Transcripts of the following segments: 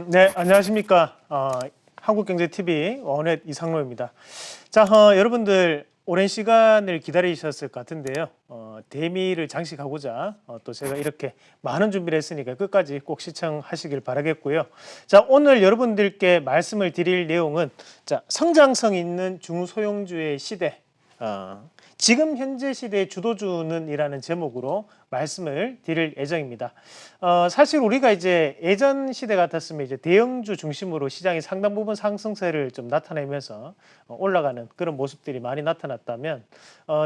네, 안녕하십니까. 한국경제TV 원넷 이상로입니다. 자, 여러분들 오랜 시간을 기다리셨을 것 같은데요. 대미를 장식하고자 또 제가 이렇게 많은 준비를 했으니까 끝까지 꼭 시청하시길 바라겠고요. 자, 오늘 여러분들께 말씀을 드릴 내용은 자, 성장성 있는 중소형주의 시대. 지금 현재 시대의 주도주는 이라는 제목으로 말씀을 드릴 예정입니다. 사실 우리가 이제 예전 시대 같았으면 이제 대형주 중심으로 시장이 상당 부분 상승세를 좀 나타내면서 올라가는 그런 모습들이 많이 나타났다면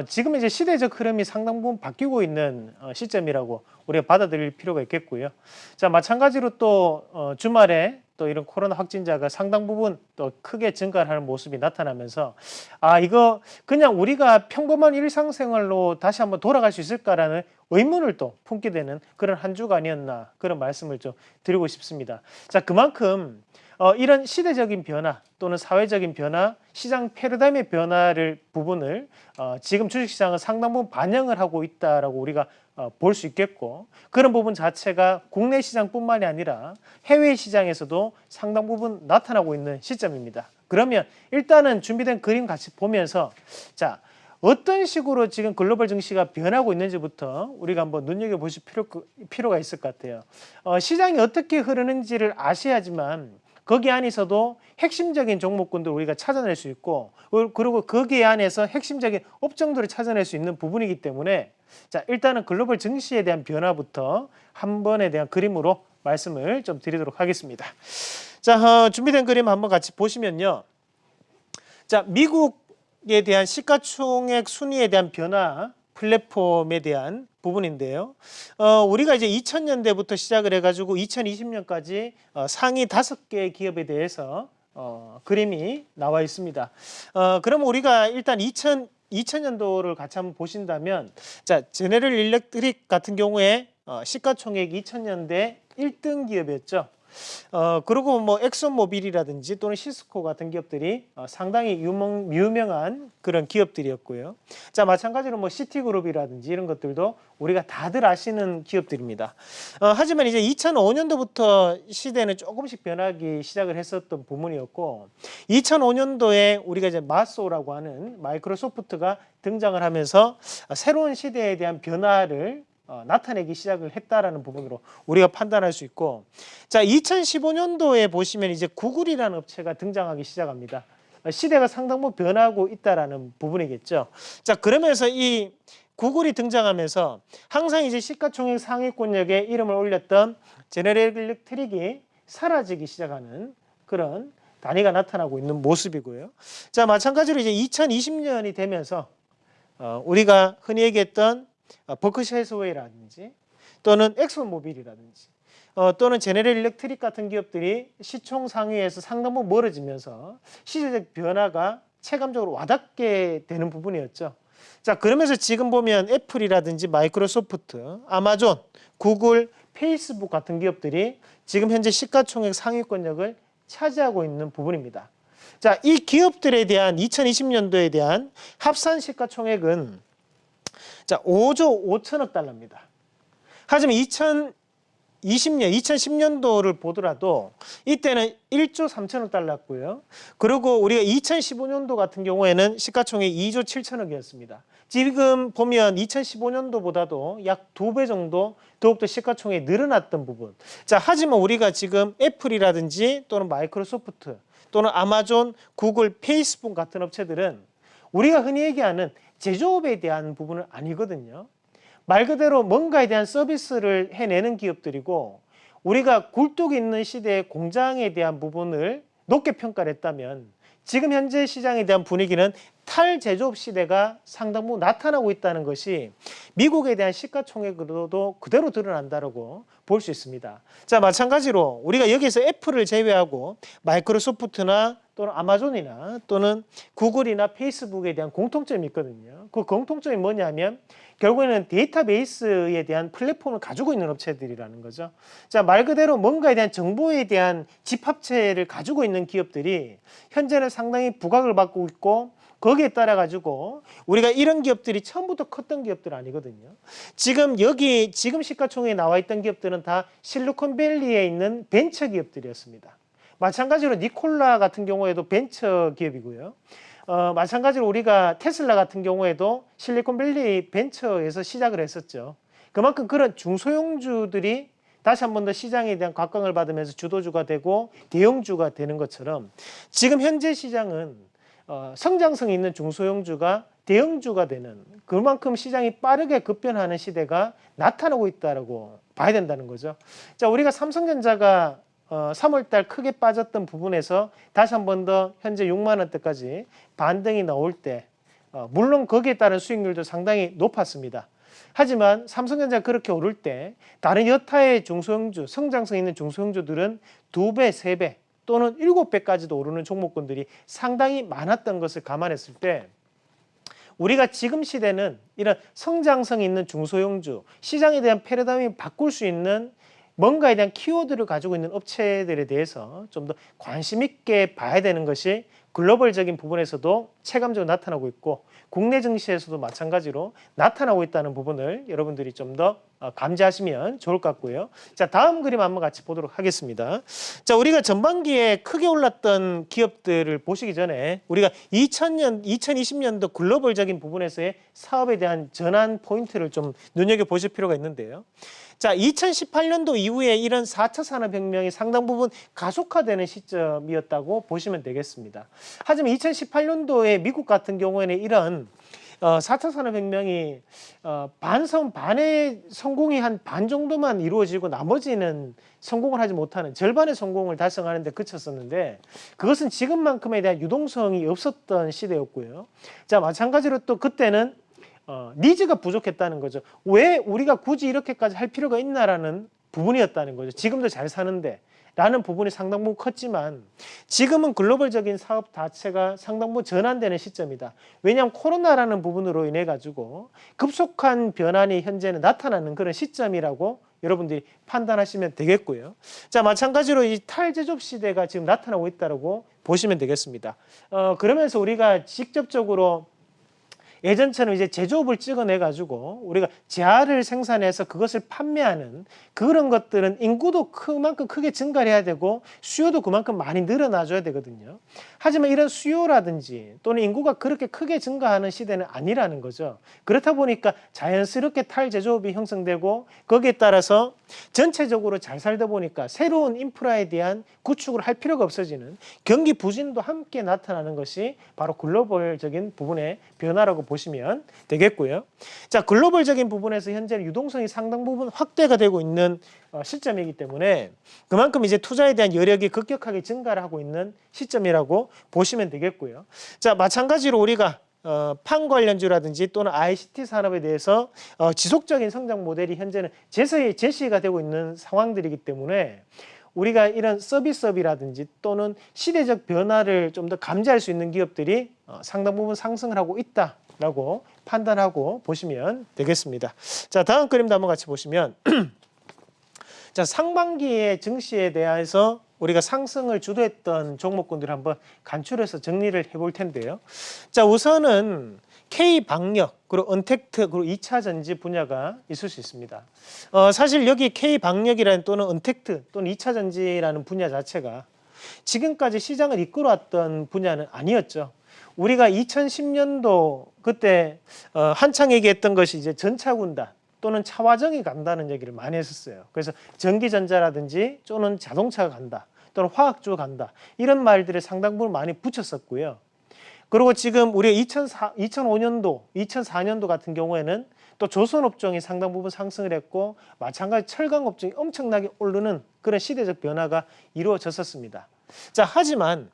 지금 이제 시대적 흐름이 상당 부분 바뀌고 있는 시점이라고 우리가 받아들일 필요가 있겠고요. 자, 마찬가지로 또 주말에 또 이런 코로나 확진자가 상당 부분 또 크게 증가하는 모습이 나타나면서 이거 그냥 우리가 평범한 일상생활로 다시 한번 돌아갈 수 있을까라는 의문을 또 품게 되는 그런 한 주가 아니었나 그런 말씀을 좀 드리고 싶습니다. 자, 그만큼 이런 시대적인 변화 또는 사회적인 변화, 시장 패러다임의 변화를 부분을 지금 주식시장은 상당 부분 반영을 하고 있다라고 우리가 볼 수 있겠고 그런 부분 자체가 국내 시장뿐만이 아니라 해외 시장에서도 상당 부분 나타나고 있는 시점입니다. 그러면 일단은 준비된 그림 같이 보면서 자, 어떤 식으로 지금 글로벌 증시가 변하고 있는지부터 우리가 한번 눈여겨보실 필요가 있을 것 같아요. 시장이 어떻게 흐르는지를 아셔야지만 거기 안에서도 핵심적인 종목군들 우리가 찾아낼 수 있고 그리고 거기 안에서 핵심적인 업종들을 찾아낼 수 있는 부분이기 때문에 자, 일단은 글로벌 증시에 대한 변화부터 한 번에 대한 그림으로 말씀을 좀 드리도록 하겠습니다. 자, 준비된 그림 한번 같이 보시면요. 자, 미국에 대한 시가총액 순위에 대한 변화 플랫폼에 대한 부분인데요. 우리가 이제 2000년대부터 시작을 해가지고 2020년까지 상위 5개 기업에 대해서 그림이 나와 있습니다. 그럼 우리가 일단 2000년도를 같이 한번 보신다면 자, 제네럴 일렉트릭 같은 경우에 시가총액 2000년대 1등 기업이었죠. 그리고 뭐 엑소모빌이라든지 또는 시스코 같은 기업들이 상당히 유명한 그런 기업들이었고요. 자, 마찬가지로 뭐 시티그룹이라든지 이런 것들도 우리가 다들 아시는 기업들입니다. 하지만 이제 2005년도부터 시대는 조금씩 변하기 시작을 했었던 부분이었고 2005년도에 우리가 이제 마소라고 하는 마이크로소프트가 등장을 하면서 새로운 시대에 대한 변화를 나타내기 시작을 했다라는 부분으로 우리가 판단할 수 있고 자, 2015년도에 보시면 이제 구글이라는 업체가 등장하기 시작합니다. 시대가 상당 부분 변하고 있다라는 부분이겠죠. 자, 그러면서 이 구글이 등장하면서 항상 이제 시가총액 상위권역에 이름을 올렸던 제너럴 일렉트릭이 사라지기 시작하는 그런 단위가 나타나고 있는 모습이고요. 자, 마찬가지로 이제 2020년이 되면서 우리가 흔히 얘기했던 버크셔 해서웨이라든지 또는 엑소모빌이라든지 또는 제네럴 일렉트릭 같은 기업들이 시총 상위에서 상당 부분 멀어지면서 시대적 변화가 체감적으로 와닿게 되는 부분이었죠. 자, 그러면서 지금 보면 애플이라든지 마이크로소프트, 아마존, 구글, 페이스북 같은 기업들이 지금 현재 시가총액 상위권역을 차지하고 있는 부분입니다. 자, 이 기업들에 대한 2020년도에 대한 합산 시가총액은 자, 5조 5천억 달러입니다. 하지만 2010년도를 보더라도 이때는 1조 3천억 달러였고요. 그리고 우리가 2015년도 같은 경우에는 시가총액 2조 7천억이었습니다. 지금 보면 2015년도보다도 약 2배 정도 더욱더 시가총액이 늘어났던 부분. 자, 하지만 우리가 지금 애플이라든지 또는 마이크로소프트 또는 아마존, 구글, 페이스북 같은 업체들은 우리가 흔히 얘기하는 제조업에 대한 부분은 아니거든요. 말 그대로 뭔가에 대한 서비스를 해내는 기업들이고 우리가 굴뚝 있는 시대의 공장에 대한 부분을 높게 평가를 했다면 지금 현재 시장에 대한 분위기는 탈제조업 시대가 상당 부분 나타나고 있다는 것이 미국에 대한 시가총액으로도 그대로 드러난다고 볼 수 있습니다. 자, 마찬가지로 우리가 여기서 애플을 제외하고 마이크로소프트나 또는 아마존이나 또는 구글이나 페이스북에 대한 공통점이 있거든요. 그 공통점이 뭐냐면 결국에는 데이터베이스에 대한 플랫폼을 가지고 있는 업체들이라는 거죠. 자, 말 그대로 뭔가에 대한 정보에 대한 집합체를 가지고 있는 기업들이 현재는 상당히 부각을 받고 있고 거기에 따라 가지고 우리가 이런 기업들이 처음부터 컸던 기업들 아니거든요. 지금 시가총액에 나와 있던 기업들은 다 실리콘밸리에 있는 벤처 기업들이었습니다. 마찬가지로 니콜라 같은 경우에도 벤처 기업이고요. 마찬가지로 우리가 테슬라 같은 경우에도 실리콘밸리 벤처에서 시작을 했었죠. 그만큼 그런 중소형주들이 다시 한 번 더 시장에 대한 각광을 받으면서 주도주가 되고 대형주가 되는 것처럼 지금 현재 시장은 성장성이 있는 중소형주가 대형주가 되는 그만큼 시장이 빠르게 급변하는 시대가 나타나고 있다고 봐야 된다는 거죠. 자, 우리가 삼성전자가 3월 달 크게 빠졌던 부분에서 다시 한 번 더 현재 6만 원대까지 반등이 나올 때 물론 거기에 따른 수익률도 상당히 높았습니다. 하지만 삼성전자가 그렇게 오를 때 다른 여타의 중소형주, 성장성 있는 중소형주들은 2배, 3배 또는 7배까지도 오르는 종목군들이 상당히 많았던 것을 감안했을 때 우리가 지금 시대는 이런 성장성 있는 중소형주, 시장에 대한 패러다임을 바꿀 수 있는 뭔가에 대한 키워드를 가지고 있는 업체들에 대해서 좀 더 관심 있게 봐야 되는 것이 글로벌적인 부분에서도 체감적으로 나타나고 있고 국내 증시에서도 마찬가지로 나타나고 있다는 부분을 여러분들이 좀 더 감지하시면 좋을 것 같고요. 자, 다음 그림 한번 같이 보도록 하겠습니다. 자, 우리가 전반기에 크게 올랐던 기업들을 보시기 전에 우리가 2020년도 글로벌적인 부분에서의 사업에 대한 전환 포인트를 좀 눈여겨보실 필요가 있는데요. 자, 2018년도 이후에 이런 4차 산업혁명이 상당 부분 가속화되는 시점이었다고 보시면 되겠습니다. 하지만 2018년도에 미국 같은 경우에는 이런 4차 산업혁명이 반의 성공이 한 반 정도만 이루어지고 나머지는 성공을 하지 못하는 절반의 성공을 달성하는 데 그쳤었는데 그것은 지금만큼에 대한 유동성이 없었던 시대였고요. 자, 마찬가지로 또 그때는 니즈가 부족했다는 거죠. 왜 우리가 굳이 이렇게까지 할 필요가 있나라는 부분이었다는 거죠. 지금도 잘 사는데 라는 부분이 상당 부분 컸지만 지금은 글로벌적인 사업 자체가 상당 부분 전환되는 시점이다. 왜냐하면 코로나라는 부분으로 인해 가지고 급속한 변환이 현재는 나타나는 그런 시점이라고 여러분들이 판단하시면 되겠고요. 자, 마찬가지로 이 탈제조업 시대가 지금 나타나고 있다고 보시면 되겠습니다. 그러면서 우리가 직접적으로 예전처럼 이제 제조업을 찍어내 가지고 우리가 재화를 생산해서 그것을 판매하는 그런 것들은 인구도 그만큼 크게 증가를 해야 되고 수요도 그만큼 많이 늘어나줘야 되거든요. 하지만 이런 수요라든지 또는 인구가 그렇게 크게 증가하는 시대는 아니라는 거죠. 그렇다 보니까 자연스럽게 탈제조업이 형성되고 거기에 따라서 전체적으로 잘 살다 보니까 새로운 인프라에 대한 구축을 할 필요가 없어지는 경기 부진도 함께 나타나는 것이 바로 글로벌적인 부분의 변화라고 보시면 되겠고요. 자, 글로벌적인 부분에서 현재 유동성이 상당 부분 확대가 되고 있는 시점이기 때문에 그만큼 이제 투자에 대한 여력이 급격하게 증가를 하고 있는 시점이라고 보시면 되겠고요. 자, 마찬가지로 우리가 판 관련주라든지 또는 ICT 산업에 대해서 지속적인 성장 모델이 현재는 제시가 되고 있는 상황들이기 때문에 우리가 이런 서비스업이라든지 또는 시대적 변화를 좀 더 감지할 수 있는 기업들이 상당 부분 상승을 하고 있다라고 판단하고 보시면 되겠습니다. 자, 다음 그림도 한번 같이 보시면 자, 상반기의 증시에 대해서 우리가 상승을 주도했던 종목군들을 한번 간추려서 정리를 해볼 텐데요. 자, 우선은 K방역, 그리고 언택트, 그리고 2차 전지 분야가 있을 수 있습니다. 사실 여기 K방역이라는 또는 언택트 또는 2차 전지라는 분야 자체가 지금까지 시장을 이끌어왔던 분야는 아니었죠. 우리가 2010년도 그때 한창 얘기했던 것이 이제 전차군단 또는 차화정이 간다는 얘기를 많이 했었어요. 그래서 전기전자라든지 또는 자동차가 간다 또는 화학주가 간다 이런 말들을 상당 부분 많이 붙였었고요. 그리고 지금 우리가 2005년도, 2004년도 같은 경우에는 또 조선업종이 상당 부분 상승을 했고 마찬가지 철강업종이 엄청나게 오르는 그런 시대적 변화가 이루어졌었습니다. 자, 하지만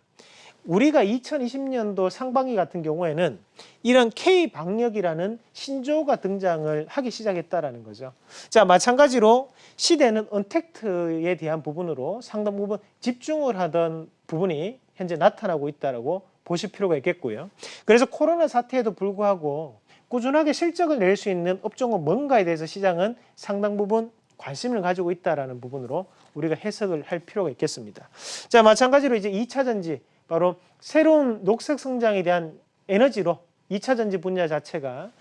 우리가 2020년도 상반기 같은 경우에는 이런 K방역이라는 신조어가 등장을 하기 시작했다라는 거죠. 자, 마찬가지로 시대는 언택트에 대한 부분으로 상당 부분 집중을 하던 부분이 현재 나타나고 있다라고 보실 필요가 있겠고요. 그래서 코로나 사태에도 불구하고 꾸준하게 실적을 낼 수 있는 업종은 뭔가에 대해서 시장은 상당 부분 관심을 가지고 있다라는 부분으로 우리가 해석을 할 필요가 있겠습니다. 자, 마찬가지로 이제 2차 전지 바로 새로운 녹색 성장에 대한 에너지로 2차 전지 분야 자체가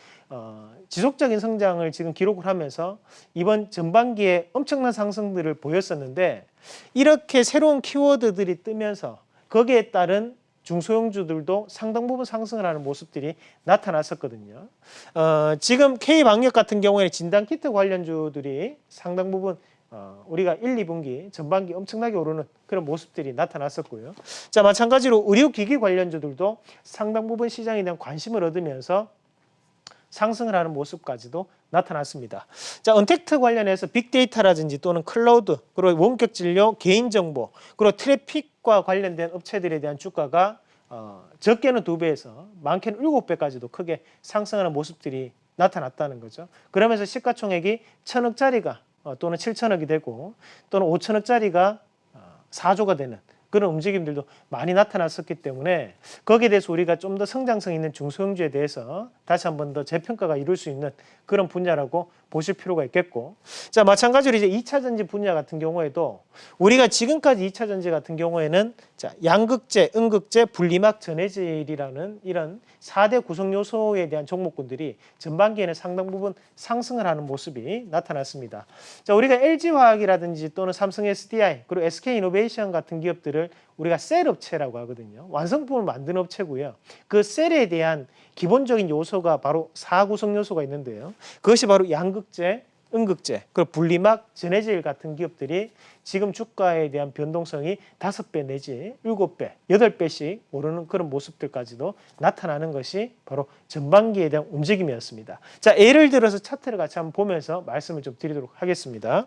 지속적인 성장을 지금 기록을 하면서 이번 전반기에 엄청난 상승들을 보였었는데 이렇게 새로운 키워드들이 뜨면서 거기에 따른 중소형주들도 상당 부분 상승을 하는 모습들이 나타났었거든요. 지금 K방역 같은 경우에 진단키트 관련주들이 상당 부분 우리가 1, 2분기 전반기 엄청나게 오르는 그런 모습들이 나타났었고요. 자, 마찬가지로 의료기기 관련주들도 상당 부분 시장에 대한 관심을 얻으면서 상승을 하는 모습까지도 나타났습니다. 자, 언택트 관련해서 빅데이터라든지 또는 클라우드, 그리고 원격 진료, 개인정보, 그리고 트래픽과 관련된 업체들에 대한 주가가 적게는 2배에서 많게는 7배까지도 크게 상승하는 모습들이 나타났다는 거죠. 그러면서 시가총액이 1,000억짜리가 또는 7천억이 되고 또는 5천억짜리가 4조가 되는 그런 움직임들도 많이 나타났었기 때문에 거기에 대해서 우리가 좀 더 성장성 있는 중소형주에 대해서 다시 한 번 더 재평가가 이룰 수 있는 그런 분야라고 보실 필요가 있겠고, 자, 마찬가지로 이제 2차 전지 분야 같은 경우에도 우리가 지금까지 2차 전지 같은 경우에는 자, 양극재, 음극재, 분리막, 전해질이라는 이런 4대 구성 요소에 대한 종목군들이 전반기에는 상당 부분 상승을 하는 모습이 나타났습니다. 자, 우리가 LG화학이라든지 또는 삼성 SDI 그리고 SK이노베이션 같은 기업들을 우리가 셀 업체라고 하거든요. 완성품을 만드는 업체고요. 그 셀에 대한 기본적인 요소가 바로 4구성 요소가 있는데요. 그것이 바로 양극재, 음극재, 그리고 분리막, 전해질 같은 기업들이 지금 주가에 대한 변동성이 5배 내지 7배, 8배씩 오르는 그런 모습들까지도 나타나는 것이 바로 전반기에 대한 움직임이었습니다. 자, 예를 들어서 차트를 같이 한번 보면서 말씀을 좀 드리도록 하겠습니다.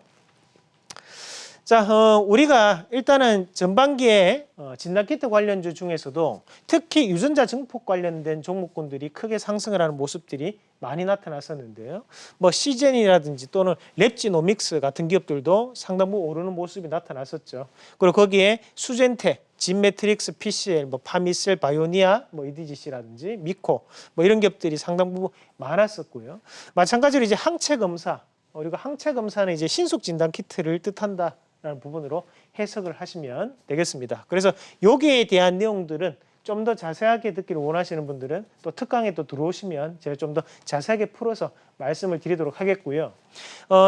자, 우리가 일단은 전반기에 진단키트 관련주 중에서도 특히 유전자 증폭 관련된 종목군들이 크게 상승을 하는 모습들이 많이 나타났었는데요. 뭐 시젠이라든지 또는 랩지노믹스 같은 기업들도 상당 부분 오르는 모습이 나타났었죠. 그리고 거기에 수젠테, 진매트릭스, PCL, 뭐 파미셀, 바이오니아, 뭐 EDGC라든지 미코, 뭐 이런 기업들이 상당 부분 많았었고요. 마찬가지로 이제 항체 검사, 우리가 항체 검사는 이제 신속 진단 키트를 뜻한다. 라는 부분으로 해석을 하시면 되겠습니다. 그래서 여기에 대한 내용들은 좀 더 자세하게 듣기를 원하시는 분들은 또 특강에 또 들어오시면 제가 좀 더 자세하게 풀어서 말씀을 드리도록 하겠고요.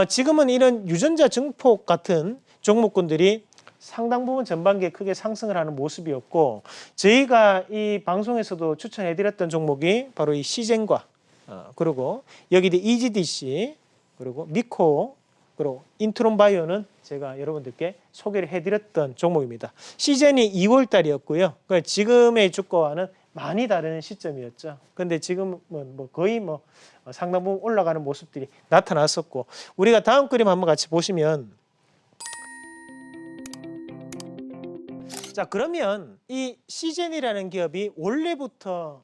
지금은 이런 유전자 증폭 같은 종목군들이 상당 부분 전반기에 크게 상승을 하는 모습이었고, 저희가 이 방송에서도 추천해드렸던 종목이 바로 이 시젠과 그리고 여기 EGDC 그리고 미코 그리고 인트론바이오는 제가 여러분들께 소개를 해드렸던 종목입니다. 시즌이 2월 달이었고요. 지금의 주가와는 많이 다른 시점이었죠. 근데 지금은 뭐 거의 뭐 상당 부분 올라가는 모습들이 나타났었고, 우리가 다음 그림 한번 같이 보시면, 자, 그러면 이 시젠이라는 기업이 원래부터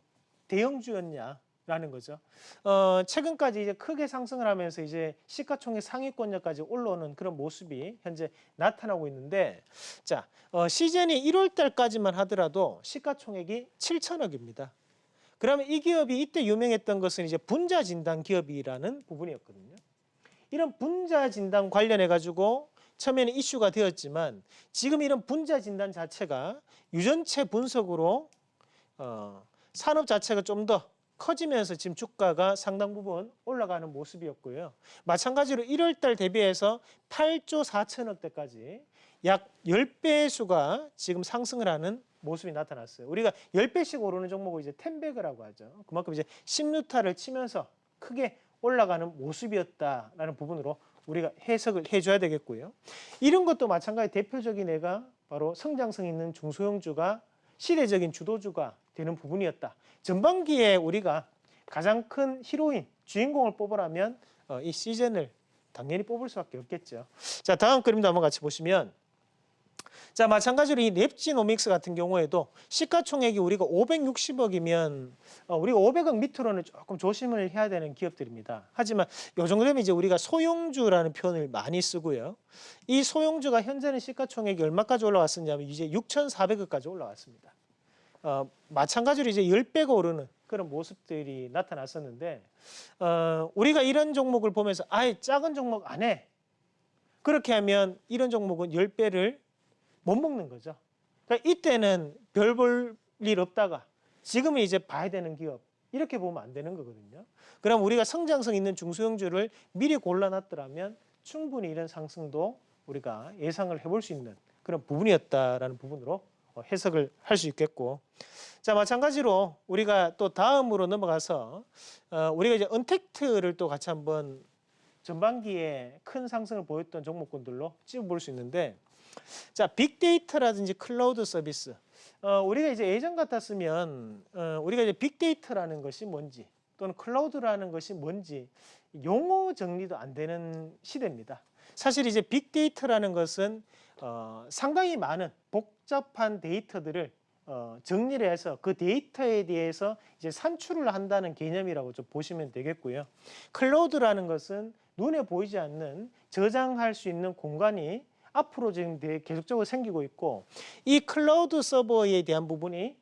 대형주였냐? 라는 거죠. 최근까지 이제 크게 상승을 하면서 이제 시가총액 상위권역까지 올라오는 그런 모습이 현재 나타나고 있는데, 자, 시즌이 1월 달까지만 하더라도 시가총액이 7천억입니다. 그러면 이 기업이 이때 유명했던 것은 이제 분자 진단 기업이라는 부분이었거든요. 이런 분자 진단 관련해 가지고 처음에는 이슈가 되었지만 지금 이런 분자 진단 자체가 유전체 분석으로 산업 자체가 좀 더 커지면서 지금 주가가 상당 부분 올라가는 모습이었고요. 마찬가지로 1월 달 대비해서 8조 4천억대까지 약 10배수가 지금 상승을 하는 모습이 나타났어요. 우리가 10배씩 오르는 종목을 이제 텐베그라고 하죠. 그만큼 이제 10루타를 치면서 크게 올라가는 모습이었다라는 부분으로 우리가 해석을 해줘야 되겠고요. 이런 것도 마찬가지 대표적인 애가 바로 성장성 있는 중소형주가 시대적인 주도주가 되는 부분이었다. 전반기에 우리가 가장 큰 히로인, 주인공을 뽑으라면 이 시즌을 당연히 뽑을 수밖에 없겠죠. 자, 다음 그림도 한번 같이 보시면, 자, 마찬가지로 이 랩지노믹스 같은 경우에도 시가총액이 우리가 560억이면 우리가 500억 밑으로는 조금 조심을 해야 되는 기업들입니다. 하지만 이 정도 되면 이제 우리가 소형주라는 표현을 많이 쓰고요. 이 소형주가 현재는 시가총액이 얼마까지 올라왔었냐면 이제 6,400억까지 올라왔습니다. 마찬가지로 이제 10배가 오르는 그런 모습들이 나타났었는데, 우리가 이런 종목을 보면서 아예 작은 종목 안 해. 그렇게 하면 이런 종목은 10배를 못 먹는 거죠. 그러니까 이때는 별 볼 일 없다가 지금은 이제 봐야 되는 기업 이렇게 보면 안 되는 거거든요. 그럼 우리가 성장성 있는 중소형주를 미리 골라놨더라면 충분히 이런 상승도 우리가 예상을 해볼 수 있는 그런 부분이었다라는 부분으로 해석을 할 수 있겠고, 자 마찬가지로 우리가 또 다음으로 넘어가서 우리가 이제 언택트를 또 같이 한번 전반기에 큰 상승을 보였던 종목군들로 찝어볼 수 있는데, 자 빅데이터라든지 클라우드 서비스, 우리가 이제 예전 같았으면 우리가 이제 빅데이터라는 것이 뭔지 또는 클라우드라는 것이 뭔지 용어 정리도 안 되는 시대입니다. 사실 이제 빅데이터라는 것은 상당히 많은 복잡한 데이터들을 정리를 해서 그 데이터에 대해서 이제 산출을 한다는 개념이라고 좀 보시면 되겠고요. 클라우드라는 것은 눈에 보이지 않는 저장할 수 있는 공간이 앞으로 지금 계속적으로 생기고 있고, 이 클라우드 서버에 대한 부분이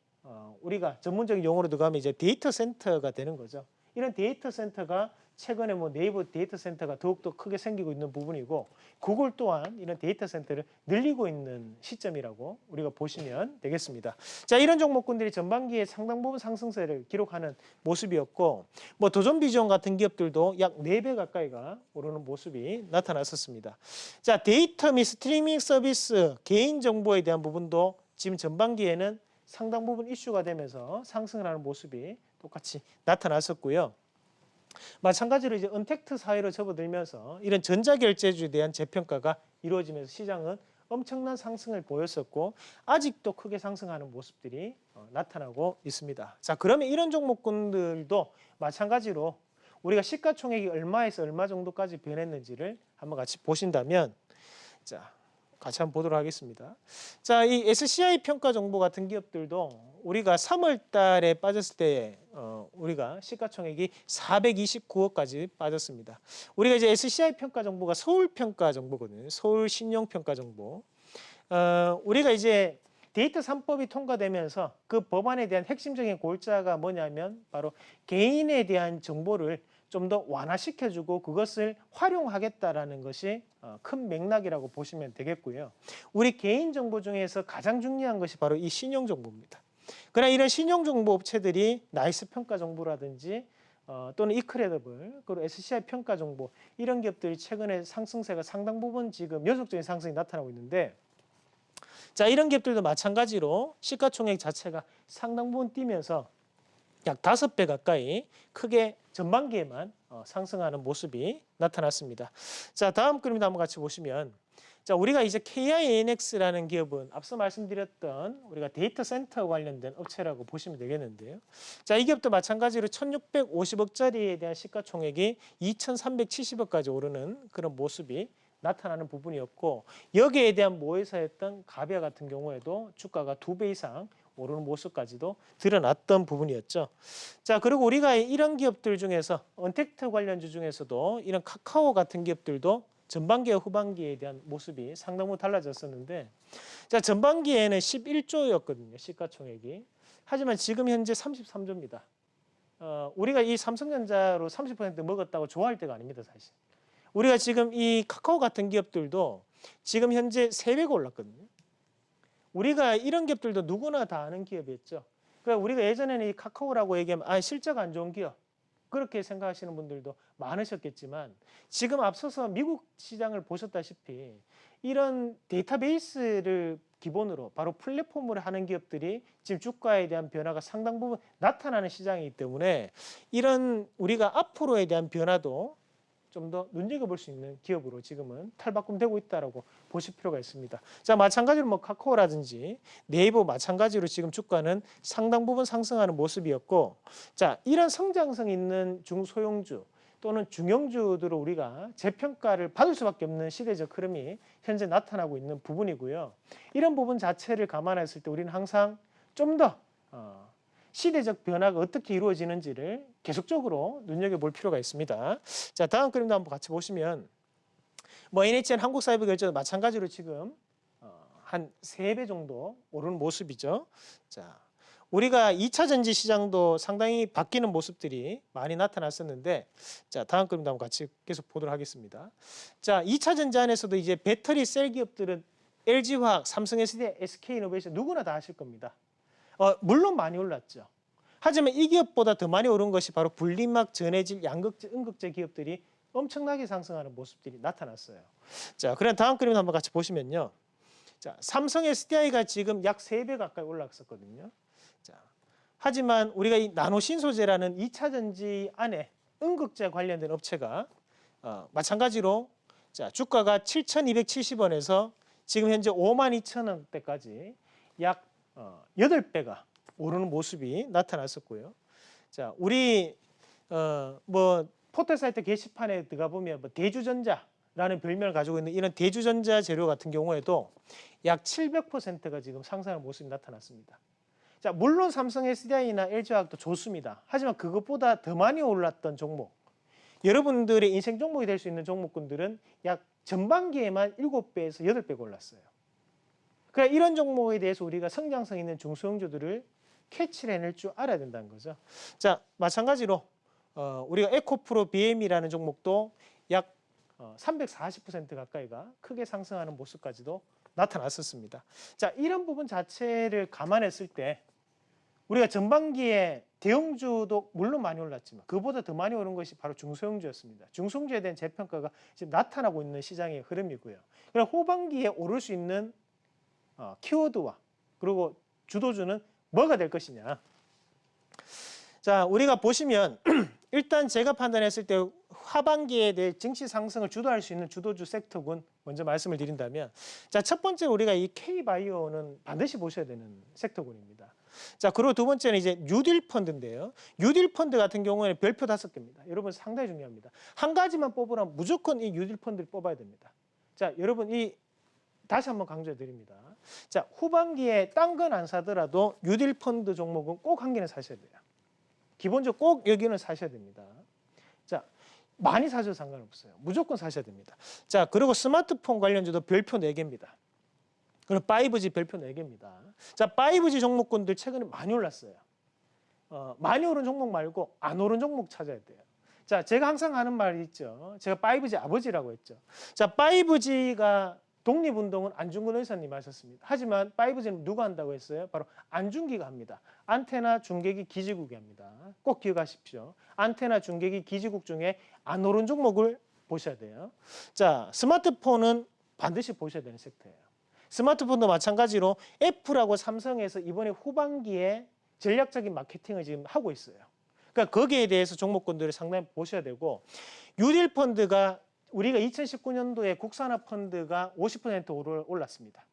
우리가 전문적인 용어로 들어가면 이제 데이터 센터가 되는 거죠. 이런 데이터 센터가 최근에 뭐 네이버 데이터 센터가 더욱더 크게 생기고 있는 부분이고, 구글 또한 이런 데이터 센터를 늘리고 있는 시점이라고 우리가 보시면 되겠습니다. 자, 이런 종목군들이 전반기에 상당 부분 상승세를 기록하는 모습이었고, 뭐 도전 비전 같은 기업들도 약 4배 가까이가 오르는 모습이 나타났었습니다. 자, 데이터 및 스트리밍 서비스, 개인 정보에 대한 부분도 지금 전반기에는 상당 부분 이슈가 되면서 상승을 하는 모습이 똑같이 나타났었고요. 마찬가지로 이제 언택트 사회로 접어들면서 이런 전자결제주에 대한 재평가가 이루어지면서 시장은 엄청난 상승을 보였었고, 아직도 크게 상승하는 모습들이 나타나고 있습니다. 자, 그러면 이런 종목군들도 마찬가지로 우리가 시가총액이 얼마에서 얼마 정도까지 변했는지를 한번 같이 보신다면, 자, 같이 한번 보도록 하겠습니다. 자, 이 SCI 평가 정보 같은 기업들도 우리가 3월 달에 빠졌을 때 우리가 시가총액이 429억까지 빠졌습니다. 우리가 이제 SCI 평가 정보가 서울 평가 정보거든요. 서울 신용 평가 정보. 우리가 이제 데이터 3법이 통과되면서 그 법안에 대한 핵심적인 골자가 뭐냐면 바로 개인에 대한 정보를 좀 더 완화시켜주고 그것을 활용하겠다라는 것이 큰 맥락이라고 보시면 되겠고요. 우리 개인정보 중에서 가장 중요한 것이 바로 이 신용정보입니다. 그러나 이런 신용정보 업체들이 나이스 평가정보라든지 또는 이크레더블, 그리고 SCI 평가정보, 이런 기업들이 최근에 상승세가 상당 부분 지금 연속적인 상승이 나타나고 있는데, 자, 이런 기업들도 마찬가지로 시가총액 자체가 상당 부분 뛰면서 약 5배 가까이 크게 전반기에만 상승하는 모습이 나타났습니다. 자, 다음 그림도 한번 같이 보시면, 자, 우리가 이제 KINX라는 기업은 앞서 말씀드렸던 우리가 데이터 센터 관련된 업체라고 보시면 되겠는데요. 자, 이 기업도 마찬가지로 1,650억짜리에 대한 시가총액이 2,370억까지 오르는 그런 모습이 나타나는 부분이었고, 여기에 대한 모회사였던 가비아 같은 경우에도 주가가 2배 이상 오르는 모습까지도 드러났던 부분이었죠. 자, 그리고 우리가 이런 기업들 중에서 언택트 관련주 중에서도 이런 카카오 같은 기업들도 전반기와 후반기에 대한 모습이 상당 부분 달라졌었는데, 자, 전반기에는 11조였거든요, 시가총액이. 하지만 지금 현재 33조입니다. 우리가 이 삼성전자로 30% 먹었다고 좋아할 때가 아닙니다, 사실. 우리가 지금 이 카카오 같은 기업들도 지금 현재 3배가 올랐거든요. 우리가 이런 기업들도 누구나 다 아는 기업이었죠. 그러니까 우리가 예전에는 이 카카오라고 얘기하면 실적 안 좋은 기업, 그렇게 생각하시는 분들도 많으셨겠지만, 지금 앞서서 미국 시장을 보셨다시피 이런 데이터베이스를 기본으로 바로 플랫폼으로 하는 기업들이 지금 주가에 대한 변화가 상당 부분 나타나는 시장이기 때문에, 이런 우리가 앞으로에 대한 변화도 좀 더 눈여겨볼 수 있는 기업으로 지금은 탈바꿈되고 있다라고 보실 필요가 있습니다. 자, 마찬가지로 뭐 카카오라든지 네이버 마찬가지로 지금 주가는 상당 부분 상승하는 모습이었고, 자, 이런 성장성 있는 중소형주 또는 중형주들을 우리가 재평가를 받을 수밖에 없는 시대적 흐름이 현재 나타나고 있는 부분이고요. 이런 부분 자체를 감안했을 때 우리는 항상 좀 더 시대적 변화가 어떻게 이루어지는지를 계속적으로 눈여겨볼 필요가 있습니다. 자, 다음 그림도 한번 같이 보시면, 뭐 NHN 한국사이버결제도 마찬가지로 지금 한 3배 정도 오르는 모습이죠. 자, 우리가 2차 전지 시장도 상당히 바뀌는 모습들이 많이 나타났었는데, 자, 다음 그림도 한번 같이 계속 보도록 하겠습니다. 자, 2차 전지 안에서도 이제 배터리 셀 기업들은 LG화학, 삼성SD, SK이노베이션 누구나 다 아실 겁니다. 물론 많이 올랐죠. 하지만 이 기업보다 더 많이 오른 것이 바로 분리막, 전해질, 양극재, 음극재 기업들이 엄청나게 상승하는 모습들이 나타났어요. 자, 그럼 다음 그림 한번 같이 보시면요. 자, 삼성 SDI가 지금 약 3배 가까이 올랐었거든요. 자, 하지만 우리가 이 나노신소재라는 2차 전지 안에 음극재 관련된 업체가 마찬가지로 자, 주가가 7,270원에서 지금 현재 52,000원대까지 약 8배가 오르는 모습이 나타났었고요. 자, 우리 뭐 포털 사이트 게시판에 들어가 보면 뭐 대주전자라는 별명을 가지고 있는 이런 대주전자 재료 같은 경우에도 약 700%가 지금 상승하는 모습이 나타났습니다. 자, 물론 삼성 SDI나 LG화학도 좋습니다. 하지만 그것보다 더 많이 올랐던 종목, 여러분들의 인생 종목이 될 수 있는 종목군들은 약 전반기에만 7배에서 8배가 올랐어요. 그러니까 이런 종목에 대해서 우리가 성장성 있는 중소형주들을 캐치를 해낼 줄 알아야 된다는 거죠. 자, 마찬가지로 우리가 에코프로 BM이라는 종목도 약 340% 가까이가 크게 상승하는 모습까지도 나타났었습니다. 자, 이런 부분 자체를 감안했을 때 우리가 전반기에 대형주도 물론 많이 올랐지만 그보다 더 많이 오른 것이 바로 중소형주였습니다. 중소형주에 대한 재평가가 지금 나타나고 있는 시장의 흐름이고요. 그럼 후반기에 오를 수 있는 키워드와 그리고 주도주는 뭐가 될 것이냐. 자, 우리가 보시면 일단 제가 판단했을 때 하반기에 대해 증시 상승을 주도할 수 있는 주도주 섹터군 먼저 말씀을 드린다면, 자, 첫 번째 우리가 이 K바이오는 반드시 보셔야 되는 섹터군입니다. 자, 그리고 두 번째는 이제 뉴딜 펀드인데요. 뉴딜 펀드 같은 경우에는 별표 5개입니다. 여러분 상당히 중요합니다. 한 가지만 뽑으라면 무조건 이 뉴딜 펀드를 뽑아야 됩니다. 자, 여러분 다시 한번 강조해 드립니다. 자, 후반기에 딴 건 안 사더라도 뉴딜 펀드 종목은 꼭 한 개는 사셔야 돼요. 기본적으로 꼭 여기는 사셔야 됩니다. 자, 많이 사셔도 상관없어요. 무조건 사셔야 됩니다. 자, 그리고 스마트폰 관련주도 별표 4개입니다. 그리고 5G 별표 4개입니다. 자, 5G 종목군들 최근에 많이 올랐어요. 많이 오른 종목 말고 안 오른 종목 찾아야 돼요. 자, 제가 항상 하는 말이 있죠. 제가 5G 아버지라고 했죠. 자, 5G가 독립운동은 안중근 의사님 하셨습니다. 하지만 5G는 누가 한다고 했어요? 바로 안중기가 합니다. 안테나, 중계기, 기지국이 합니다. 꼭 기억하십시오. 안테나, 중계기, 기지국 중에 안 오른 종목을 보셔야 돼요. 자, 스마트폰은 반드시 보셔야 되는 섹터예요. 스마트폰도 마찬가지로 애플하고 삼성에서 이번에 후반기에 전략적인 마케팅을 지금 하고 있어요. 그러니까 거기에 대해서 종목군들을 상당히 보셔야 되고, 뉴딜 펀드가 우리가 2019년도에 국산화 펀드가 50% 올랐습니다.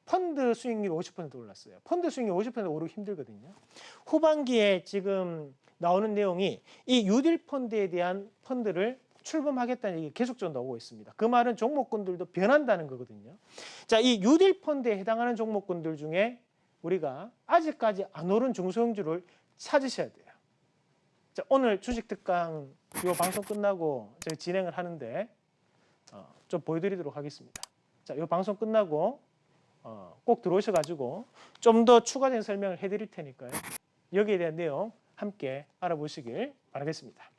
펀드 수익률이 50% 올랐어요. 펀드 수익률 50% 오르기 힘들거든요. 후반기에 지금 나오는 내용이 이 뉴딜 펀드에 대한 펀드를 출범하겠다는 얘기 계속적으로 나오고 있습니다. 그 말은 종목군들도 변한다는 거거든요. 자, 이 뉴딜 펀드에 해당하는 종목군들 중에 우리가 아직까지 안 오른 중소형주를 찾으셔야 돼요. 자, 오늘 주식 특강 이 방송 끝나고 제가 진행을 하는데 좀 보여드리도록 하겠습니다. 자, 이 방송 끝나고 꼭 들어오셔가지고 좀 더 추가된 설명을 해드릴 테니까요. 여기에 대한 내용 함께 알아보시길 바라겠습니다.